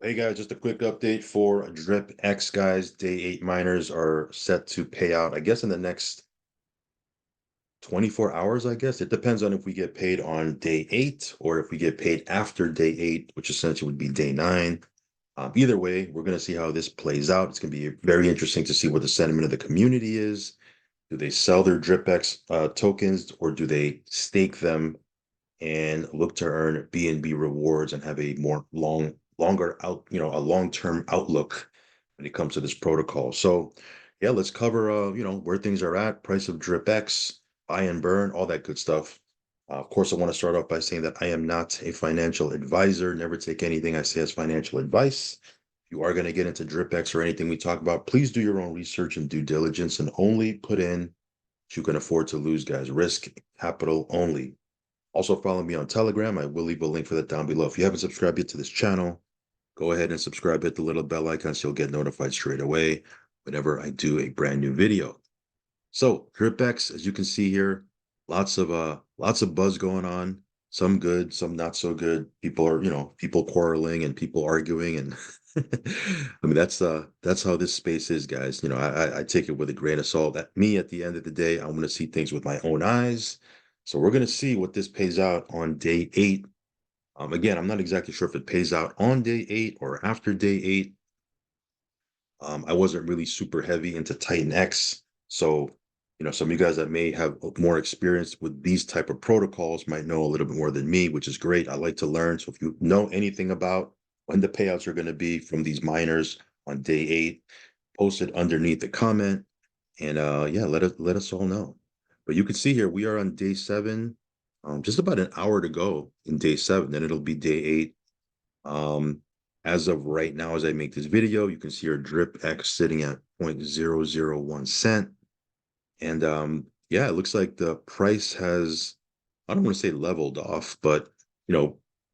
Hey guys, just a quick update for DripX guys. Day 8 miners are set to pay out, I guess, in the next 24 hours, I guess. It depends on if we get paid on day 8 or if we get paid after day 8, which essentially would be day 9. Either way, we're going to see how this plays out. It's going to be very interesting to see what the sentiment of the community is. Do they sell their DripX tokens or do they stake them and look to earn BNB rewards and have a longer out, a long-term outlook when it comes to this protocol. So yeah, let's cover where things are at, price of DripX, buy and burn, all that good stuff. Of course, I want to start off by saying that I am not a financial advisor. Never take anything I say as financial advice. If you are going to get into DripX or anything we talk about, please do your own research and due diligence and only put in what you can afford to lose, guys. Risk capital only. Also, follow me on Telegram. I will leave a link for that down below. If you haven't subscribed yet to this channel, go ahead and subscribe, hit the little bell icon so you'll get notified straight away whenever I do a brand new video. So DripX, as you can see here, lots of buzz going on. Some good, some not so good. People are, people quarreling and people arguing, and I mean that's how this space is, guys. I take it with a grain of salt. At me, at the end of the day, I want to see things with my own eyes. So we're gonna see what this pays out on day 8. Again, I'm not exactly sure if it pays out on day 8 or after day 8. I wasn't really super heavy into TitanX. So, some of you guys that may have more experience with these type of protocols might know a little bit more than me, which is great. I like to learn. So if you know anything about when the payouts are going to be from these miners on day 8, post it underneath the comment. And yeah, let us all know. But you can see here, we are on day 7, just about an hour to go in day 7, then it'll be day 8. As of right now, as I make this video, you can see our DripX sitting at 0.001 cent. And yeah, it looks like the price has, I don't want to say leveled off, but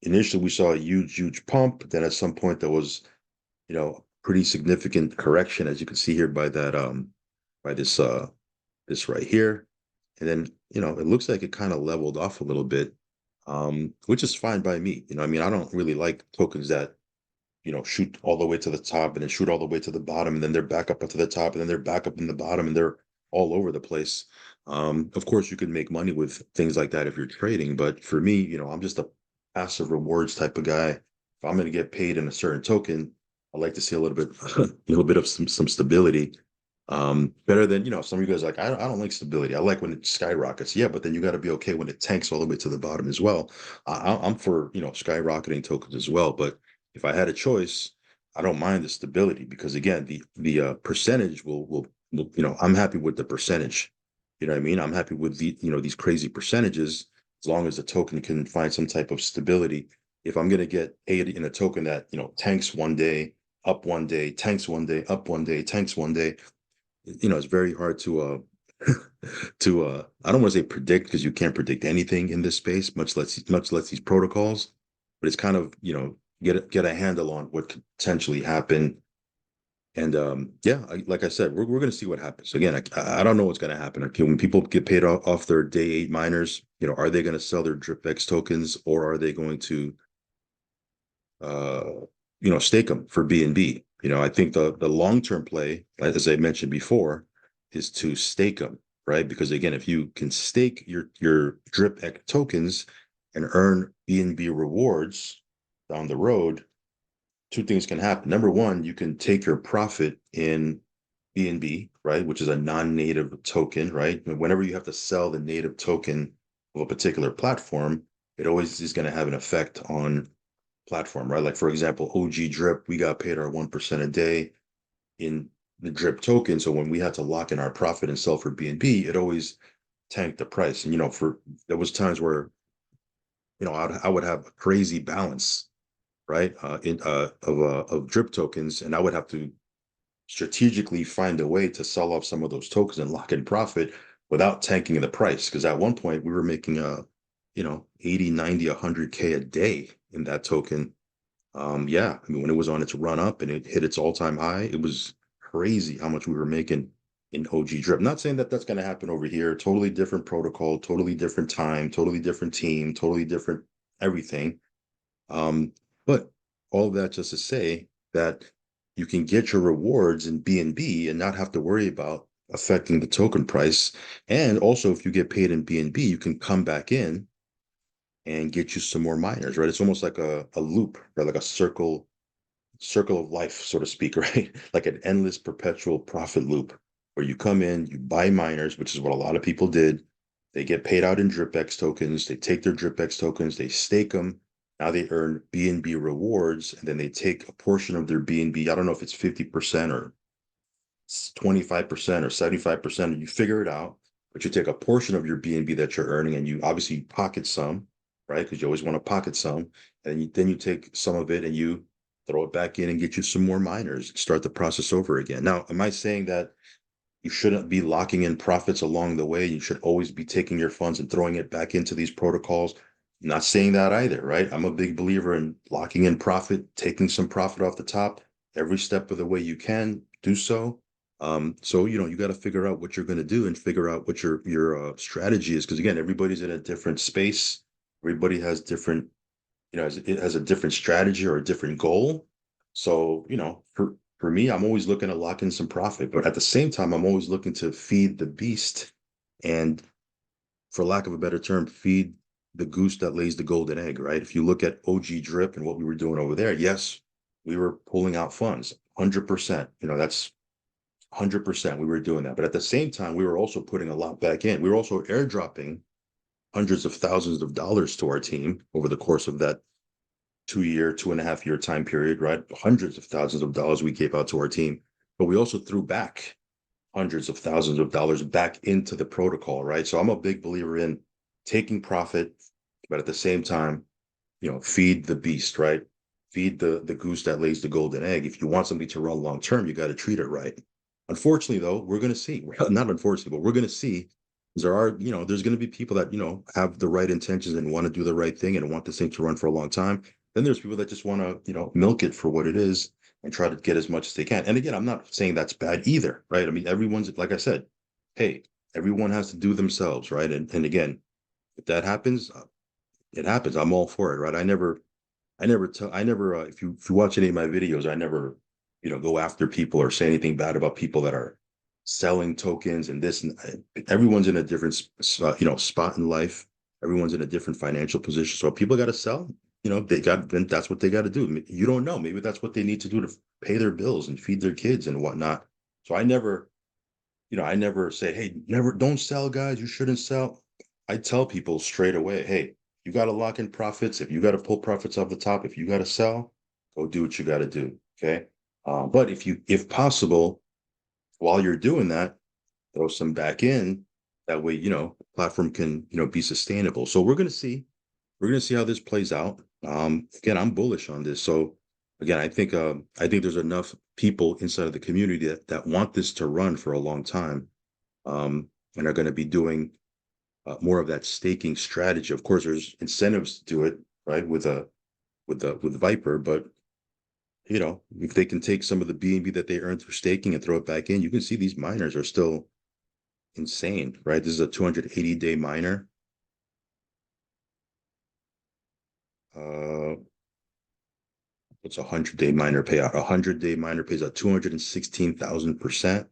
initially we saw a huge pump. Then at some point there was, pretty significant correction, as you can see here by that by this right here. And then, it looks like it kind of leveled off a little bit, which is fine by me. I mean, I don't really like tokens that shoot all the way to the top and then shoot all the way to the bottom, and then they're back up to the top, and then they're back up in the bottom, and they're all over the place. Of course, you can make money with things like that if you're trading, but for me, I'm just a passive rewards type of guy. If I'm going to get paid in a certain token, I like to see a little bit, a little bit of some stability. Better than some of you guys are like, I don't like stability. I like when it skyrockets. Yeah, but then you got to be okay when it tanks all the way to the bottom as well. I'm for skyrocketing tokens as well, but if I had a choice, I don't mind the stability because again, the percentage will I'm happy with the percentage. You know what I mean? I'm happy with these crazy percentages as long as the token can find some type of stability. If I'm gonna get paid in a token that tanks one day, up one day, tanks one day, up one day, tanks one day, it's very hard to I don't want to say predict because you can't predict anything in this space, much less these protocols, but it's kind of, get a handle on what could potentially happen. And yeah, like I said, we're going to see what happens. Again, I don't know what's going to happen. Okay, when people get paid off their day 8 miners, are they going to sell their DripX tokens or are they going to uh stake them for BNB? I think the long-term play, as I mentioned before, is to stake them, right? Because again, if you can stake your DripX tokens and earn BNB rewards down the road, two things can happen. Number one, you can take your profit in BNB, right, which is a non-native token, right? Whenever you have to sell the native token of a particular platform, it always is going to have an effect on platform, right? Like for example, OG Drip, we got paid our 1% a day in the Drip token. So when we had to lock in our profit and sell for BNB, it always tanked the price. And for there was times where I would have a crazy balance, right, of Drip tokens, and I would have to strategically find a way to sell off some of those tokens and lock in profit without tanking the price. Because at one point we were making 80, 90, 100K a day in that token. Yeah, I mean, when it was on its run up and it hit its all-time high, it was crazy how much we were making in OG Drip. Not saying that that's going to happen over here. Totally different protocol, totally different time, totally different team, totally different everything. But all of that just to say that you can get your rewards in BNB and not have to worry about affecting the token price. And also, if you get paid in BNB, you can come back in and get you some more miners, right? It's almost like a loop, right? Like a circle of life, so to speak, right? Like an endless perpetual profit loop where you come in, you buy miners, which is what a lot of people did. They get paid out in DripX tokens. They take their DripX tokens, they stake them. Now they earn BNB rewards, and then they take a portion of their BNB. I don't know if it's 50% or 25% or 75%, you figure it out, but you take a portion of your BNB that you're earning and you obviously pocket some, right? Because you always want to pocket some. And then you take some of it and you throw it back in and get you some more miners, start the process over again. Now, am I saying that you shouldn't be locking in profits along the way? You should always be taking your funds and throwing it back into these protocols. I'm not saying that either, right? I'm a big believer in locking in profit, taking some profit off the top every step of the way you can do so. So you got to figure out what you're going to do and figure out what your strategy is, because again, everybody's in a different space. Everybody has different, it has a different strategy or a different goal. So for me, I'm always looking to lock in some profit, but at the same time, I'm always looking to feed the beast, and for lack of a better term, feed the goose that lays the golden egg, right? If you look at OG Drip and what we were doing over there, yes, we were pulling out funds, 100%. That's 100%. We were doing that. But at the same time, we were also putting a lot back in. We were also airdropping hundreds of thousands of dollars to our team over the course of that 2-year, 2.5-year time period, right? Hundreds of thousands of dollars we gave out to our team. But we also threw back hundreds of thousands of dollars back into the protocol, right? So I'm a big believer in taking profit, but at the same time, feed the beast, right? Feed the goose that lays the golden egg. If you want something to run long term, you got to treat it right. Unfortunately, though, we're going to see, not unfortunately, but we're going to see there's going to be people that, have the right intentions and want to do the right thing and want this thing to run for a long time. Then there's people that just want to, milk it for what it is and try to get as much as they can. And again, I'm not saying that's bad either, right? I mean, everyone's, like I said, hey, everyone has to do themselves, right? And again, if that happens, it happens. I'm all for it, right? If you watch any of my videos, I never, go after people or say anything bad about people that are selling tokens and this. And everyone's in a different, spot in life. Everyone's in a different financial position. So if people got to sell, then that's what they got to do. You don't know. Maybe that's what they need to do to pay their bills and feed their kids and whatnot. So I never say, hey, don't sell, guys. You shouldn't sell. I tell people straight away, hey, you got to lock in profits. If you got to pull profits off the top, if you got to sell, go do what you got to do. Okay. But if possible, while you're doing that, throw some back in. That way, the platform can, be sustainable. So we're going to see how this plays out. Again, I'm bullish on this. So again, I think there's enough people inside of the community that want this to run for a long time, and are going to be doing more of that staking strategy. Of course, there's incentives to do it, right? With Viper, but if they can take some of the BNB that they earned through staking and throw it back in, you can see these miners are still insane, right? This is a 280-day miner. What's a 100-day miner payout? A 100-day miner pays out 216,000%.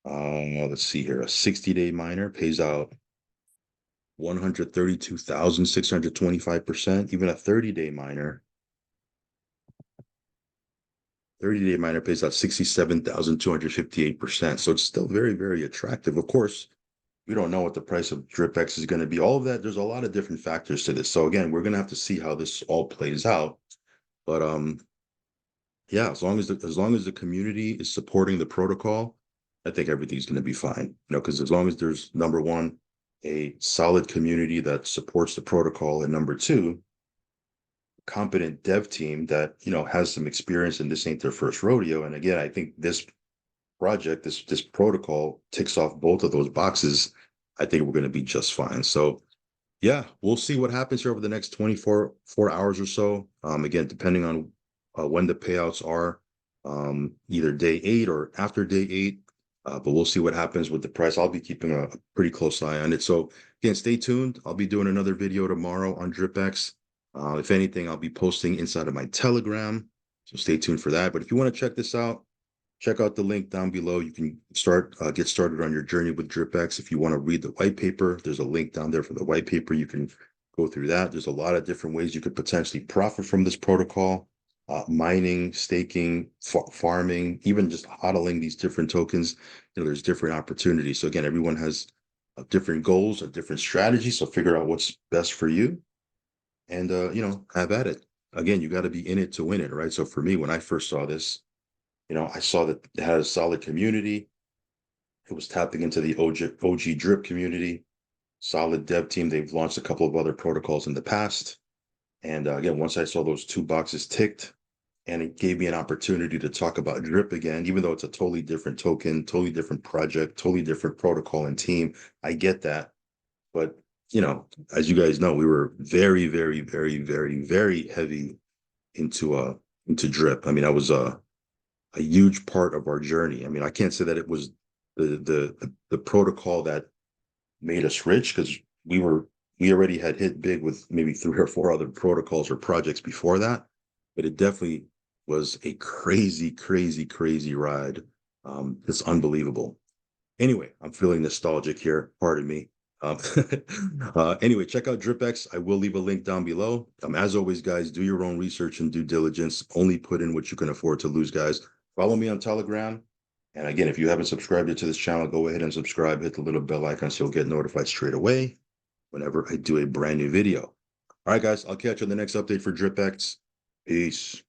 Let's see here. A 60-day miner pays out 132,625%. Even a 30-day miner, pays out 67,258%. So it's still very, very attractive. Of course, we don't know what the price of DripX is going to be. All of that, there's a lot of different factors to this. So again, we're going to have to see how this all plays out. But yeah, as long as the community is supporting the protocol, I think everything's going to be fine. Because as long as there's, number one, a solid community that supports the protocol, and number two, competent dev team that has some experience, and this ain't their first rodeo. And again, I think this project, this protocol ticks off both of those boxes. I think we're going to be just fine. So yeah, we'll see what happens here over the next 24 hours or so. Again, depending on when the payouts are, either day 8 or after day 8. But we'll see what happens with the price. I'll be keeping a pretty close eye on it. So again, stay tuned. I'll be doing another video tomorrow on DripX. If anything, I'll be posting inside of my Telegram, so stay tuned for that. But if you want to check this out, check out the link down below. You can get started on your journey with DripX. If you want to read the white paper, there's a link down there for the white paper. You can go through that. There's a lot of different ways you could potentially profit from this protocol. Mining, staking, farming, even just hodling these different tokens. There's different opportunities. So again, everyone has different goals, a different strategies. So figure out what's best for you, and have at it. Again, you got to be in it to win it, right? So for me, when I first saw this, I saw that it had a solid community. It was tapping into the OG Drip community, solid dev team. They've launched a couple of other protocols in the past. And again, once I saw those two boxes ticked, and it gave me an opportunity to talk about Drip again, even though it's a totally different token, totally different project, totally different protocol and team. I get that. But, as you guys know, we were very, very, very, very, very heavy into Drip. I mean, I was a huge part of our journey. I mean, I can't say that it was the protocol that made us rich, because we already had hit big with maybe 3 or 4 other protocols or projects before that, but it definitely was a crazy, crazy, crazy ride. It's unbelievable. Anyway, I'm feeling nostalgic here. Pardon me. Um, anyway, check out DripX. I will leave a link down below. As always, guys, do your own research and due diligence. Only put in what you can afford to lose, guys. Follow me on Telegram. And again, if you haven't subscribed to this channel, go ahead and subscribe. Hit the little bell icon so you'll get notified straight away whenever I do a brand new video. All right, guys, I'll catch you on the next update for DripX. Peace.